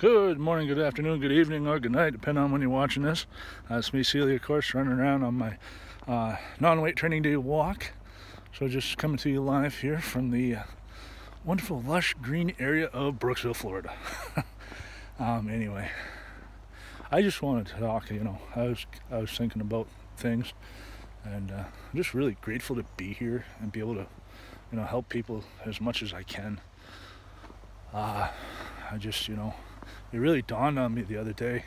Good morning, good afternoon, good evening, or good night, depending on when you're watching this. It's me, Celia, of course, running around on my non-weight training day walk. So just coming to you live here from the wonderful, lush, green area of Brooksville, Florida. Anyway, I just wanted to talk. I was thinking about things, and I'm just really grateful to be here and be able to, help people as much as I can. It really dawned on me the other day.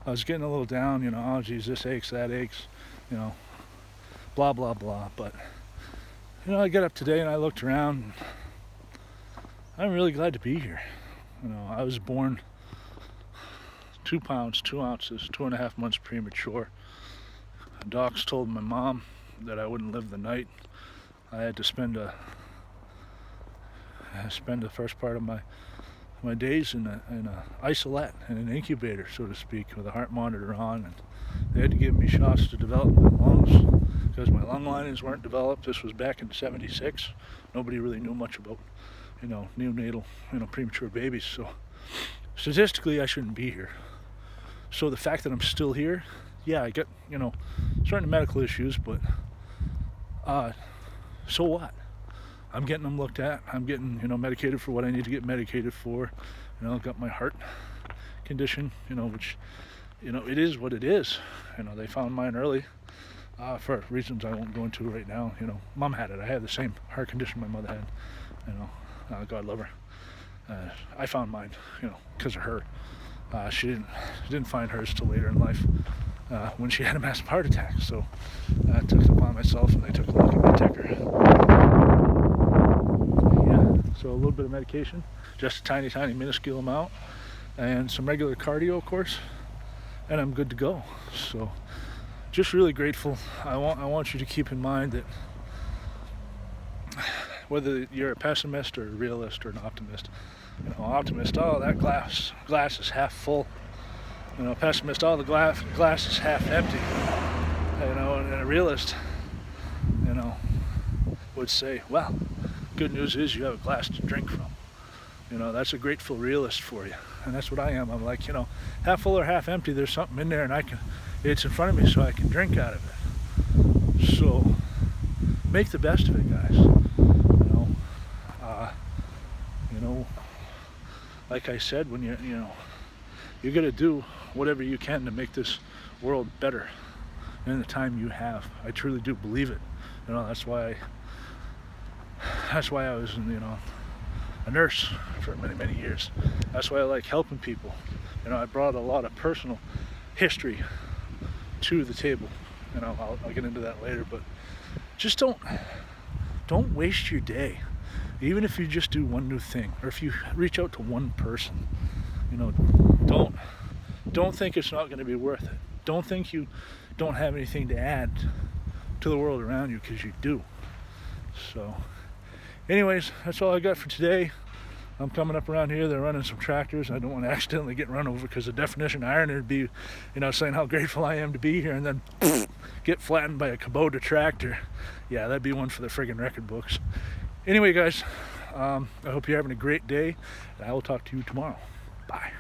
I was getting a little down, oh geez, this aches, that aches, blah, blah, blah. But, I got up today and I looked around. I'm really glad to be here. I was born 2 pounds, 2 ounces, 2.5 months premature. Docs told my mom that I wouldn't live the night. I had to spend the first part of my days in a isolette, in an incubator, so to speak, with a heart monitor on, and they had to give me shots to develop my lungs because my lung linings weren't developed. This was back in '76. Nobody really knew much about, neonatal, premature babies. So statistically, I shouldn't be here. So the fact that I'm still here, yeah, I get, certain medical issues, but so what? I'm getting them looked at. I'm getting, medicated for what I need to get medicated for. I've got my heart condition, which, it is what it is. They found mine early for reasons I won't go into right now. Mom had it. I had the same heart condition my mother had. God love her. I found mine, because of her. She didn't find hers till later in life when she had a massive heart attack. So I took it upon myself, and I took a look at my ticker. So a little bit of medication, just a tiny, tiny, minuscule amount, and some regular cardio, of course, and I'm good to go. So just really grateful. I want you to keep in mind that whether you're a pessimist or a realist or an optimist, optimist, oh, that glass is half full. Pessimist, oh, the glass is half empty. And a realist, would say, well, good news is you have a glass to drink from. That's a grateful realist for you, and that's what I am. I'm like, half full or half empty, there's something in there, and it's in front of me, so I can drink out of it. So make the best of it, guys. Like I said, when you're gonna do whatever you can to make this world better in the time you have. I truly do believe it. That's why I was, a nurse for many, many years. That's why I like helping people. I brought a lot of personal history to the table. I'll get into that later, but just don't waste your day. Even if you just do one new thing, or if you reach out to one person, don't think it's not going to be worth it. Don't think you don't have anything to add to the world around you, because you do. So anyways, that's all I got for today. I'm coming up around here. They're running some tractors. I don't want to accidentally get run over, because the definition irony would be, saying how grateful I am to be here and then get flattened by a Kubota tractor. Yeah, that'd be one for the friggin' record books. Anyway, guys, I hope you're having a great day, and I will talk to you tomorrow. Bye.